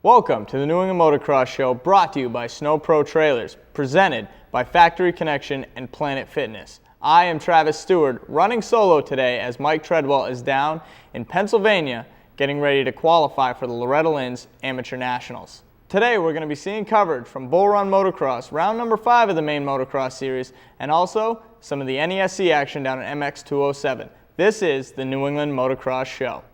Welcome to the New England Motocross Show, brought to you by Snow Pro Trailers, presented by Factory Connection and Planet Fitness. I am Travis Stewart, running solo today as Mike Treadwell is down in Pennsylvania getting ready to qualify for the Loretta Lynn's Amateur Nationals. Today we're going to be seeing coverage from Bull Run Motocross, round number 5 of the main motocross series, and also some of the NESC action down at NEMXS 207. This is the New England Motocross Show.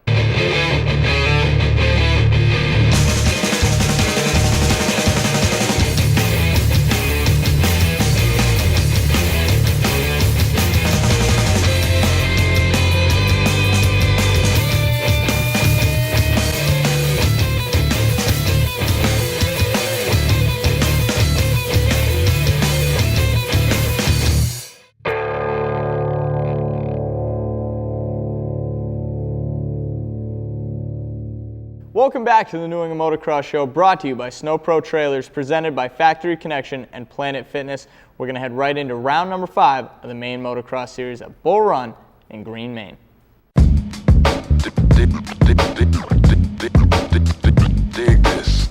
Welcome back to the New England Motocross Show, brought to you by Snow Pro Trailers, presented by Factory Connection and Planet Fitness. We're going to head right into round number 5 of the main motocross series at Bull Run in Green, Maine. Dig this.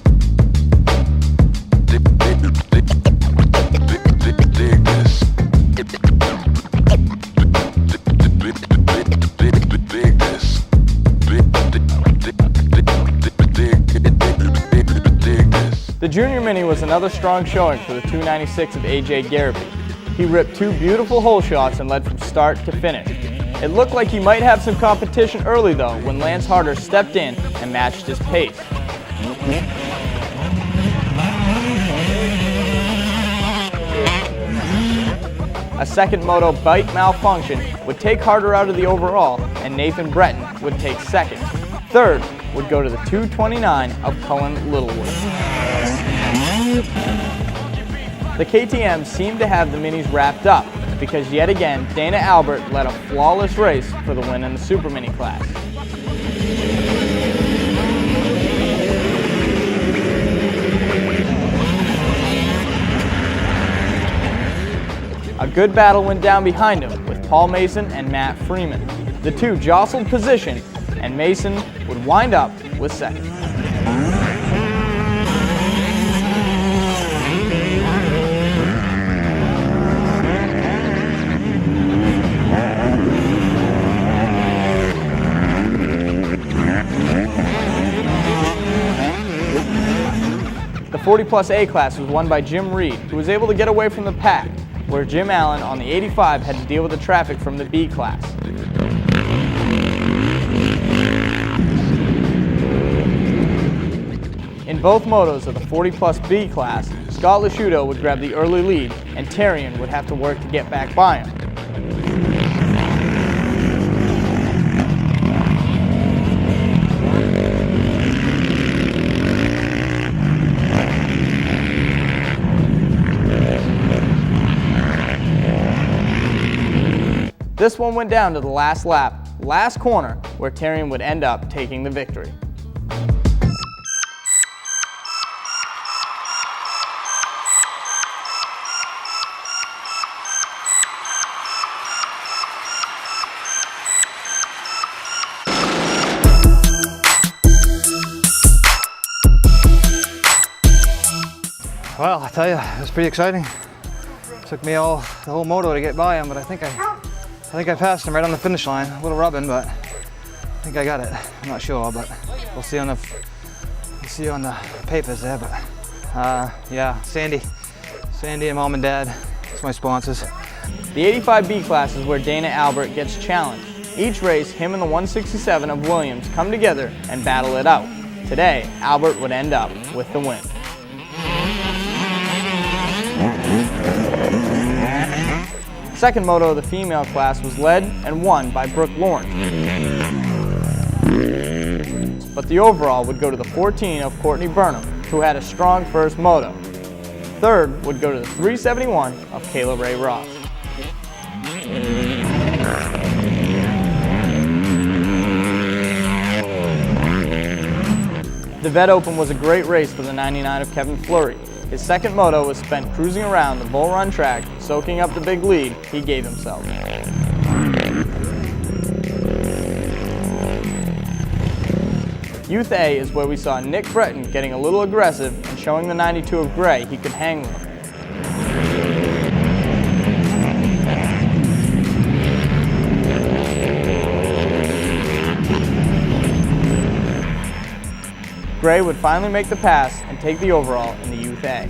The Junior Mini was another strong showing for the 296 of AJ Garrity. He ripped 2 beautiful hole shots and led from start to finish. It looked like he might have some competition early though when Lance Harder stepped in and matched his pace. A second moto bike malfunction would take Harder out of the overall, and Nathan Breton would take second. Third would go to the 229 of Cullen Littlewood. The KTM seemed to have the minis wrapped up because yet again Dana Albert led a flawless race for the win in the Super Mini class. A good battle went down behind him with Paul Mason and Matt Freeman. The two jostled position and Mason would wind up with second. The 40 plus A class was won by Jim Reed, who was able to get away from the pack, where Jim Allen on the 85 had to deal with the traffic from the B class. In both motos of the 40 plus B class, Scott Lasciuto would grab the early lead and Terrian would have to work to get back by him. This one went down to the last lap, last corner, where Terrian would end up taking the victory. Well, I tell you, it was pretty exciting. It took me the whole moto to get by him, but I think I passed him right on the finish line. A little rubbing, but I think I got it. I'm not sure, but we'll see on the papers there. But yeah, Sandy and Mom and Dad, that's my sponsors. The 85B class is where Dana Albert gets challenged. Each race, him and the 167 of Williams come together and battle it out. Today, Albert would end up with the win. Second moto of the female class was led and won by Brooke Lawrence. But the overall would go to the 14 of Courtney Burnham, who had a strong first moto. Third would go to the 371 of Kayla Ray Ross. The Vet Open was a great race for the 99 of Kevin Fleury. His second moto was spent cruising around the Bull Run track, soaking up the big lead he gave himself. Youth A is where we saw Nick Breton getting a little aggressive and showing the 92 of Gray he could hang with. Gray would finally make the pass and take the overall in the Youth A.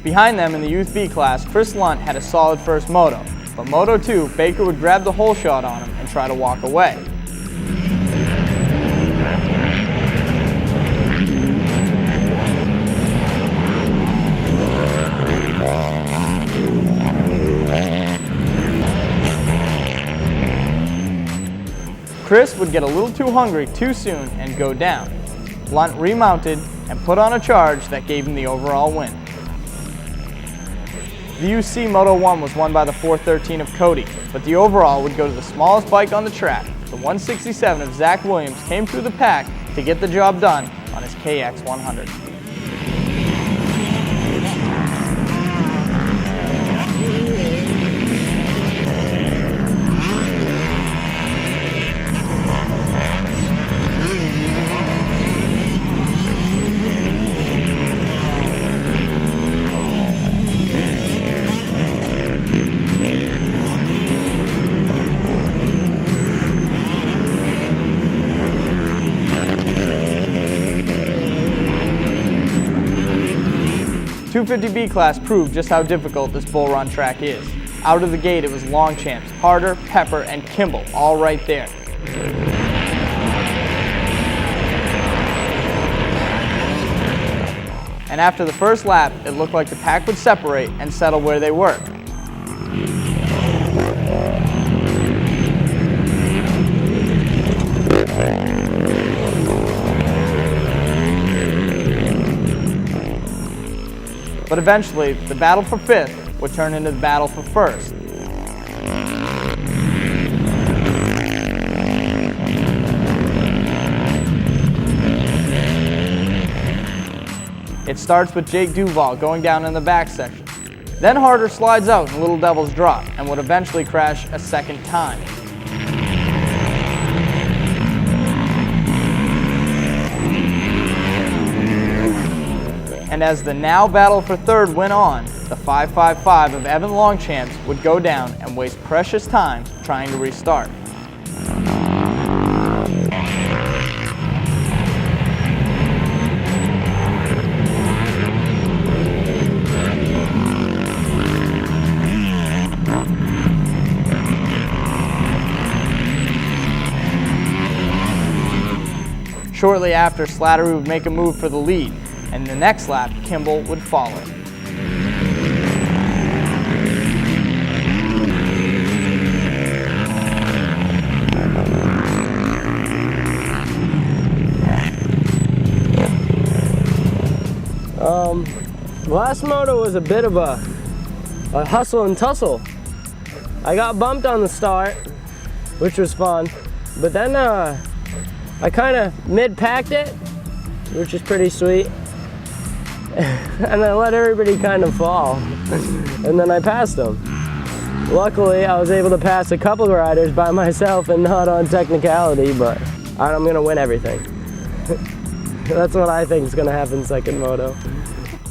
Behind them in the Youth B class, Chris Lunt had a solid first moto, but Moto 2, Baker would grab the hole shot on him and try to walk away. Chris would get a little too hungry too soon and go down. Lunt remounted and put on a charge that gave him the overall win. The UC Moto 1 was won by the 413 of Cody, but the overall would go to the smallest bike on the track. The 167 of Zach Williams came through the pack to get the job done on his KX 100. The 250B class proved just how difficult this bull run track is. Out of the gate it was Longchamps, Harder, Pepper, and Kimball all right there. And after the first lap, it looked like the pack would separate and settle where they were. But eventually, the battle for fifth would turn into the battle for first. It starts with Jake Duvall going down in the back section. Then Harder slides out in Little Devil's Drop and would eventually crash a second time. And as the now battle for third went on, the 555 of Evan Longchamps would go down and waste precious time trying to restart. Shortly after, Slattery would make a move for the lead, and the next lap, Kimball would follow. Last moto was a bit of a hustle and tussle. I got bumped on the start, which was fun, but then I kind of mid-packed it, which is pretty sweet. And I let everybody kind of fall, and then I passed them. Luckily, I was able to pass a couple of riders by myself and not on technicality, but I'm gonna win everything. That's what I think is gonna happen second moto.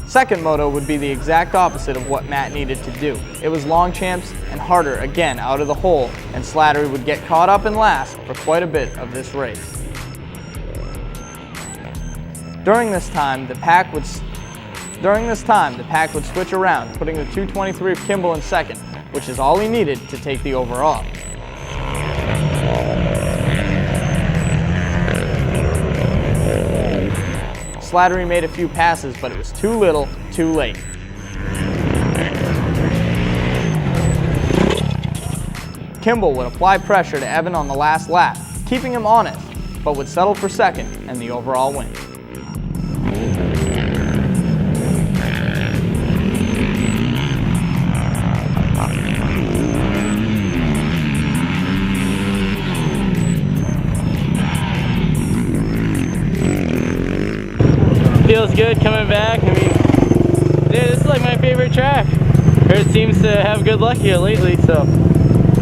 Second moto would be the exact opposite of what Matt needed to do. It was Longchamps and Harder again out of the hole, and Slattery would get caught up in last for quite a bit of this race. During this time, the pack would switch around, putting the 223 of Kimball in second, which is all he needed to take the overall. Slattery made a few passes, but it was too little, too late. Kimball would apply pressure to Evan on the last lap, keeping him honest, but would settle for second and the overall win. feels good coming back. I mean, dude, this is like my favorite track. It seems to have good luck here lately, so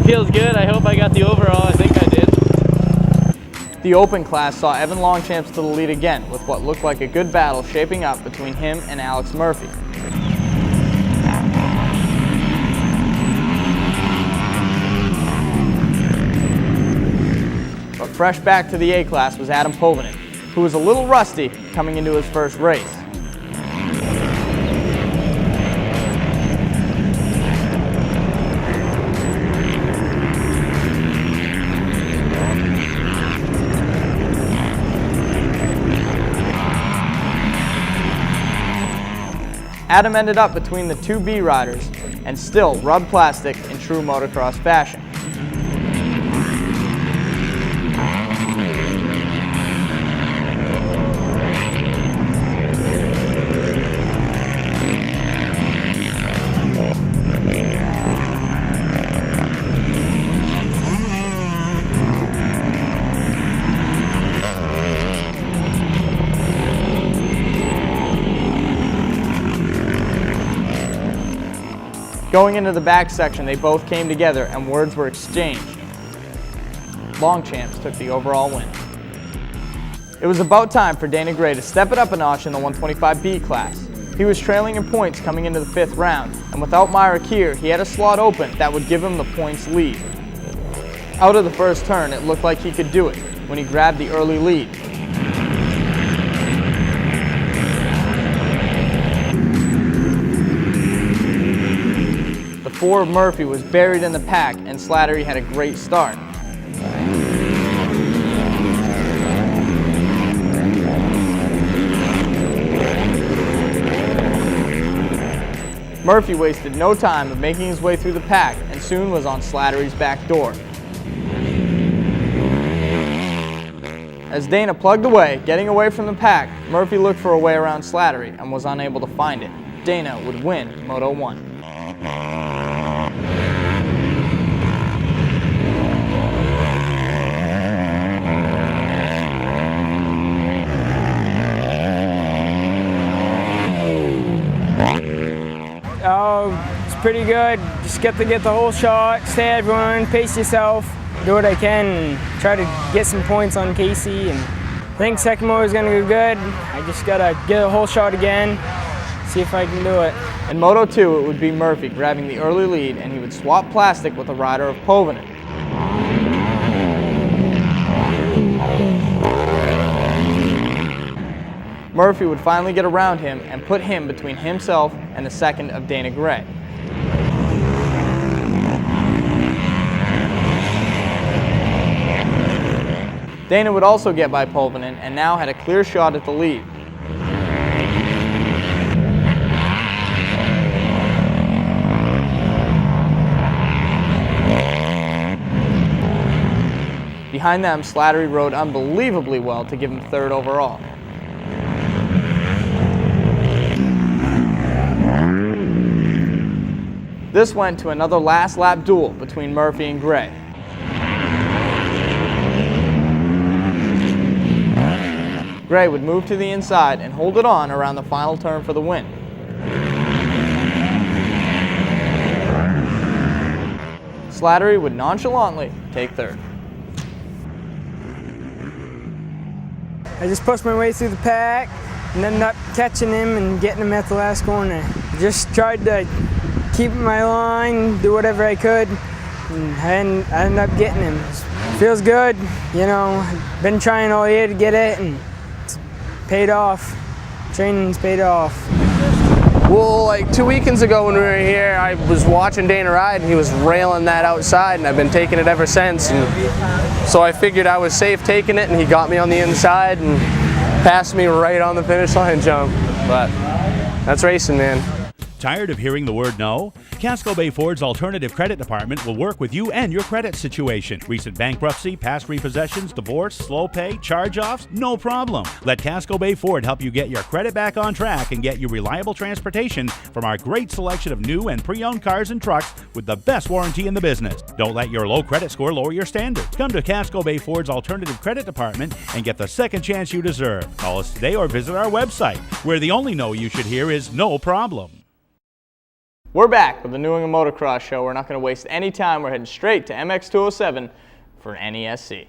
feels good. I hope I got the overall. I think I did. The open class saw Evan Longchamps to the lead again, with what looked like a good battle shaping up between him and Alex Murphy. But fresh back to the A class was Adam Povinen, who was a little rusty coming into his first race. Adam ended up between the two B riders and still rubbed plastic in true motocross fashion. Going into the back section, they both came together and words were exchanged. Longchamps took the overall win. It was about time for Dana Gray to step it up a notch in the 125B class. He was trailing in points coming into the 5th round, and without Myra Keir, he had a slot open that would give him the points lead. Out of the first turn, it looked like he could do it when he grabbed the early lead. The 4 of Murphy was buried in the pack, and Slattery had a great start. Murphy wasted no time of making his way through the pack and soon was on Slattery's back door. As Dana plugged away, getting away from the pack, Murphy looked for a way around Slattery and was unable to find it. Dana would win Moto 1. Oh, it's pretty good. Just get the whole shot, stay everyone, pace yourself, do what I can, and try to get some points on Casey. And I think second motor is going to go good. I just got to get a whole shot again, see if I can do it. In Moto 2, it would be Murphy grabbing the early lead, and he would swap plastic with a rider of Povinen. Murphy would finally get around him and put him between himself and the second of Dana Gray. Dana would also get by Povinen and now had a clear shot at the lead. Behind them, Slattery rode unbelievably well to give him 3rd overall. This went to another last lap duel between Murphy and Gray. Gray would move to the inside and hold it on around the final turn for the win. Slattery would nonchalantly take 3rd. I just pushed my way through the pack and ended up catching him and getting him at the last corner. Just tried to keep my line, do whatever I could, and I ended up getting him. Feels good, you know, I've been trying all year to get it and it's paid off. Training's paid off. Well, like 2 weekends ago when we were here, I was watching Dana ride and he was railing that outside and I've been taking it ever since. And so I figured I was safe taking it and he got me on the inside and passed me right on the finish line jump. But that's racing, man. Tired of hearing the word no? Casco Bay Ford's Alternative Credit Department will work with you and your credit situation. Recent bankruptcy, past repossessions, divorce, slow pay, charge-offs? No problem. Let Casco Bay Ford help you get your credit back on track and get you reliable transportation from our great selection of new and pre-owned cars and trucks with the best warranty in the business. Don't let your low credit score lower your standards. Come to Casco Bay Ford's Alternative Credit Department and get the second chance you deserve. Call us today or visit our website, where the only no you should hear is no problem. We're back with the New England Motocross Show. We're not going to waste any time. We're heading straight to MX 207 for NESC.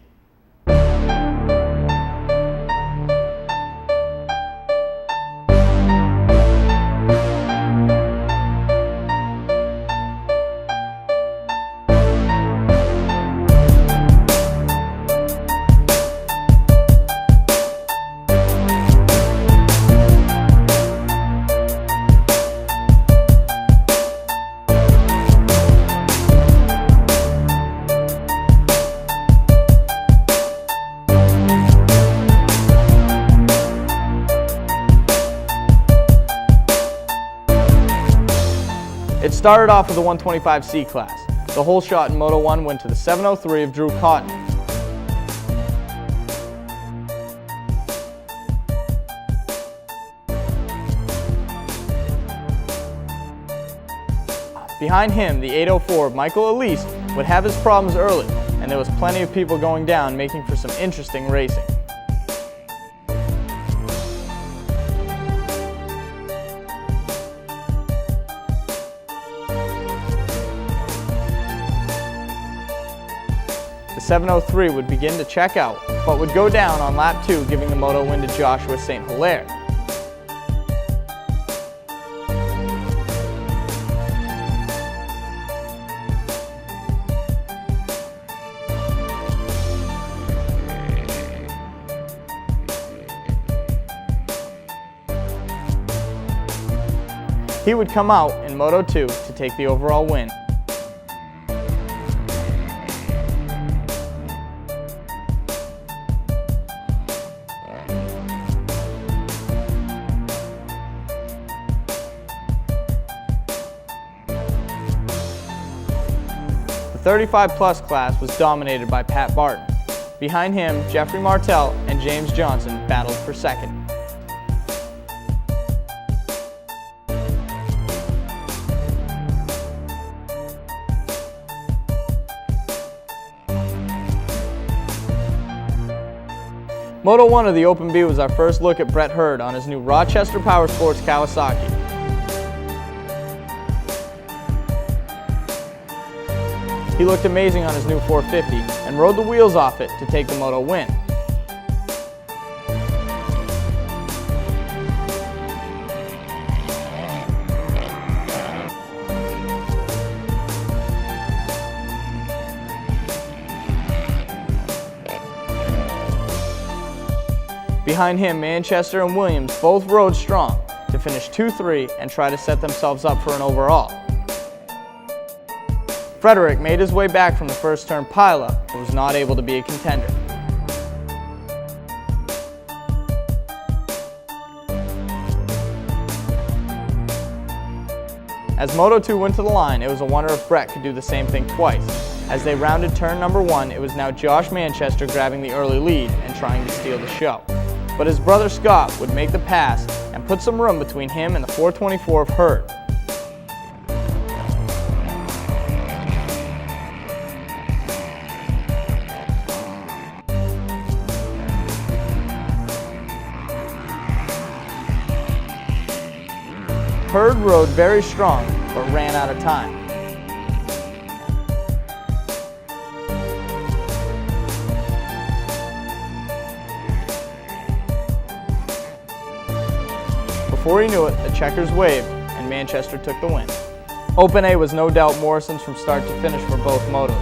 It started off with the 125C class. The whole shot in Moto 1 went to the 703 of Drew Cotton. Behind him, the 804 of Michael Elise would have his problems early, and there was plenty of people going down, making for some interesting racing. The 703 would begin to check out, but would go down on lap 2, giving the moto win to Joshua St. Hilaire. He would come out in Moto 2 to take the overall win. The 35-plus class was dominated by Pat Barton. Behind him, Jeffrey Martell and James Johnson battled for second. Moto 1 of the Open B was our first look at Brett Hurd on his new Rochester Power Sports Kawasaki. He looked amazing on his new 450 and rode the wheels off it to take the Moto win. Behind him, Manchester and Williams both rode strong to finish 2-3 and try to set themselves up for an overall. Frederick made his way back from the first turn pileup, but was not able to be a contender. As Moto 2 went to the line, it was a wonder if Brett could do the same thing twice. As they rounded turn number 1, it was now Josh Manchester grabbing the early lead and trying to steal the show. But his brother Scott would make the pass and put some room between him and the 424 of Hurd. Hurd rode very strong, but ran out of time. Before he knew it, the checkers waved, and Manchester took the win. Open A was no doubt Morrison's from start to finish for both motos.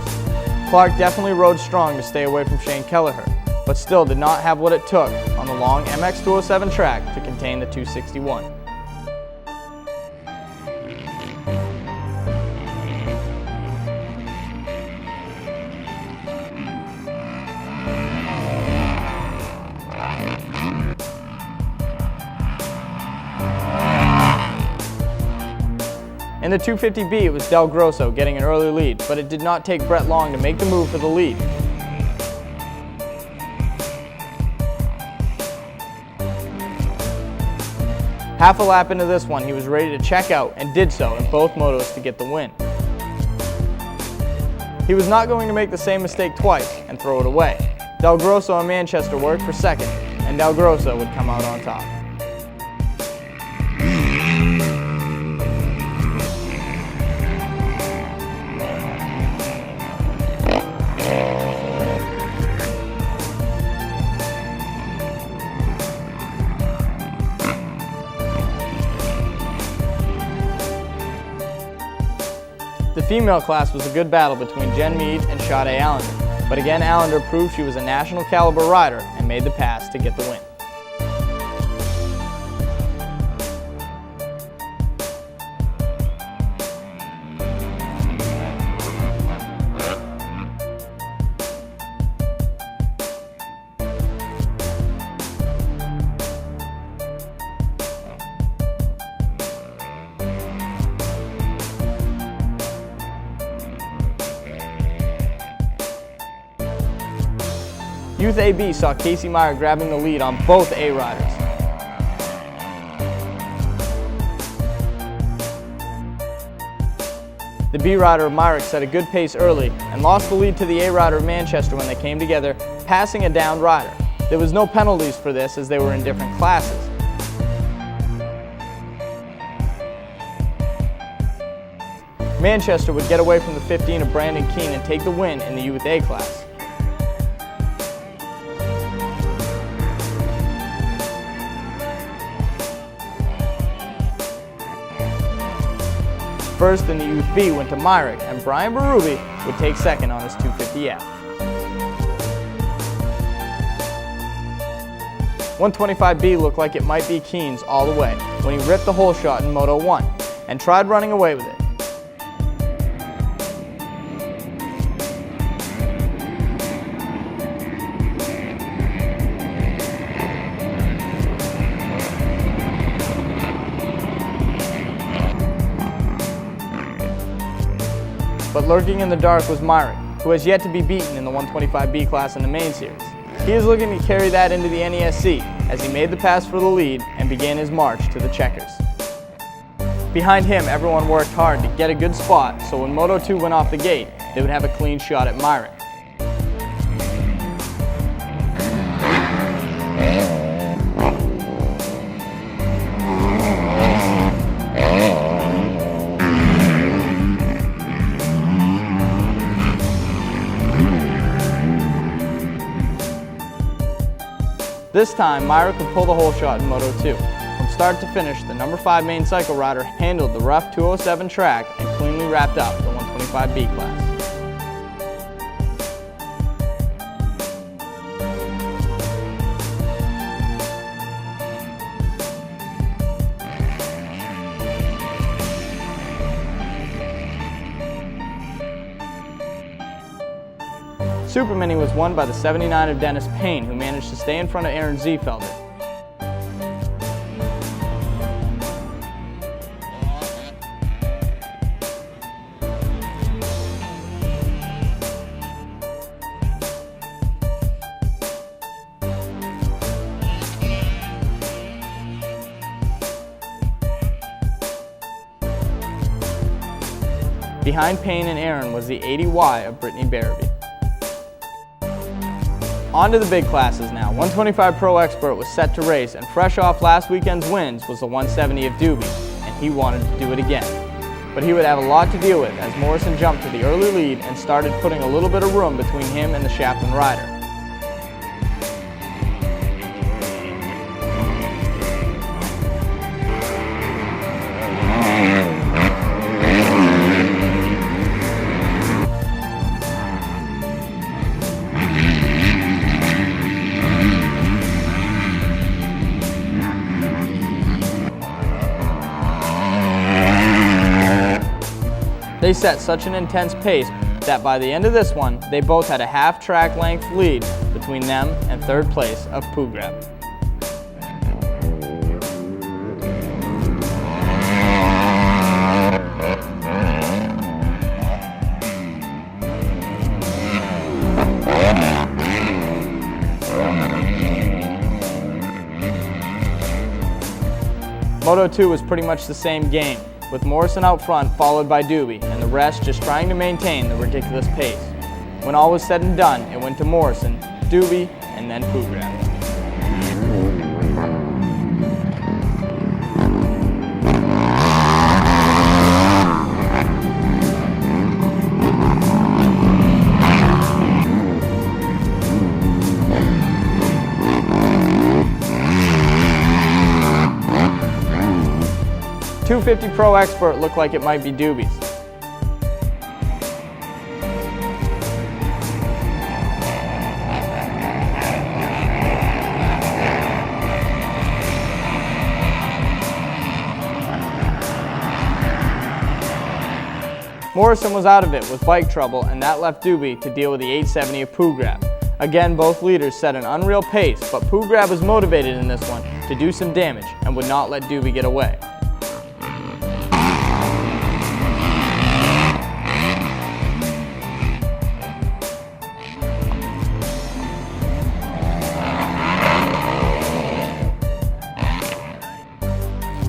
Clark definitely rode strong to stay away from Shane Kelleher, but still did not have what it took on the long MX 207 track to contain the 261. In the 250B, it was Del Grosso getting an early lead, but it did not take Brett long to make the move for the lead. Half a lap into this one, he was ready to check out and did so in both motos to get the win. He was not going to make the same mistake twice and throw it away. Del Grosso and Manchester worked for second, and Del Grosso would come out on top. The female class was a good battle between Jen Meade and Sade Allender, but again Allender proved she was a national caliber rider and made the pass to get the win. Youth AB saw Casey Meyer grabbing the lead on both A riders. The B rider of Myrick set a good pace early and lost the lead to the A rider of Manchester when they came together, passing a downed rider. There was no penalties for this as they were in different classes. Manchester would get away from the 15 of Brandon Keene and take the win in the Youth A class. First in the Youth B went to Myrick, and Brian Berube would take second on his 250F. 125B looked like it might be Keene's all the way when he ripped the hole shot in Moto 1 and tried running away with it. But lurking in the dark was Myrick, who has yet to be beaten in the 125B class in the main series. He is looking to carry that into the NESC as he made the pass for the lead and began his march to the checkers. Behind him, everyone worked hard to get a good spot, so when Moto 2 went off the gate, they would have a clean shot at Myrick. This time, Myrick would pull the hole shot in Moto 2. From start to finish, the number 5 main cycle rider handled the rough 207 track and cleanly wrapped up the 125B class. Super Mini was won by the 79 of Dennis Payne, who managed to stay in front of Aaron Ziefelder. Behind Payne and Aaron was the 80Y of Brittany Barabee. On to the big classes now. 125 Pro Expert was set to race, and fresh off last weekend's wins was the 170 of Doobie, and he wanted to do it again. But he would have a lot to deal with as Morrison jumped to the early lead and started putting a little bit of room between him and the Chaplin rider. They set such an intense pace that by the end of this one, they both had a half track length lead between them and third place of Poo Grab. Moto 2 was pretty much the same game, with Morrison out front followed by Doobie, and the rest just trying to maintain the ridiculous pace. When all was said and done, it went to Morrison, Doobie, and then Pooh-Grab. .250 Pro Expert looked like it might be Doobie's. Morrison was out of it with bike trouble, and that left Doobie to deal with the 870 of Pooh-Grab. Again, both leaders set an unreal pace, but Pooh-Grab was motivated in this one to do some damage and would not let Doobie get away.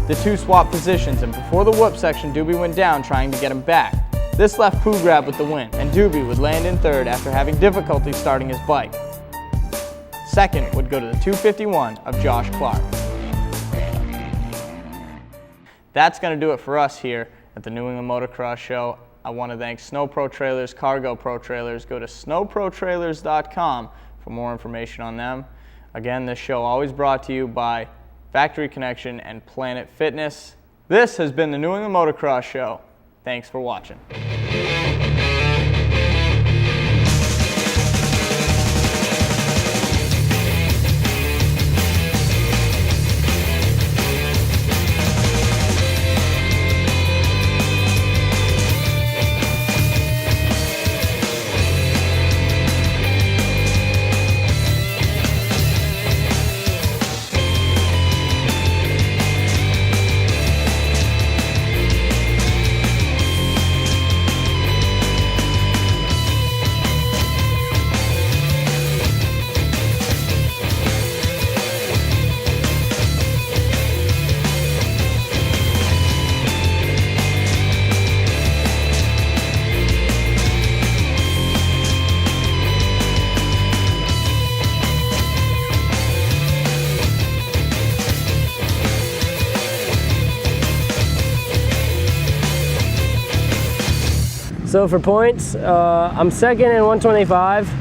The two swapped positions, and before the whoop section, Doobie went down trying to get him back. This left Pooh-Grab with the win, and Doobie would land in third after having difficulty starting his bike. Second would go to the 251 of Josh Clark. That's going to do it for us here at the New England Motocross Show. I want to thank Snow Pro Trailers, Cargo Pro Trailers. Go to snowprotrailers.com for more information on them. Again, this show always brought to you by Factory Connection and Planet Fitness. This has been the New England Motocross Show. Thanks for watching. So for points, I'm second in 125,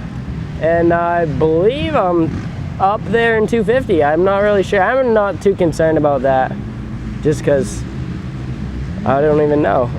and I believe I'm up there in 250. I'm not really sure. I'm not too concerned about that, just because I don't even know.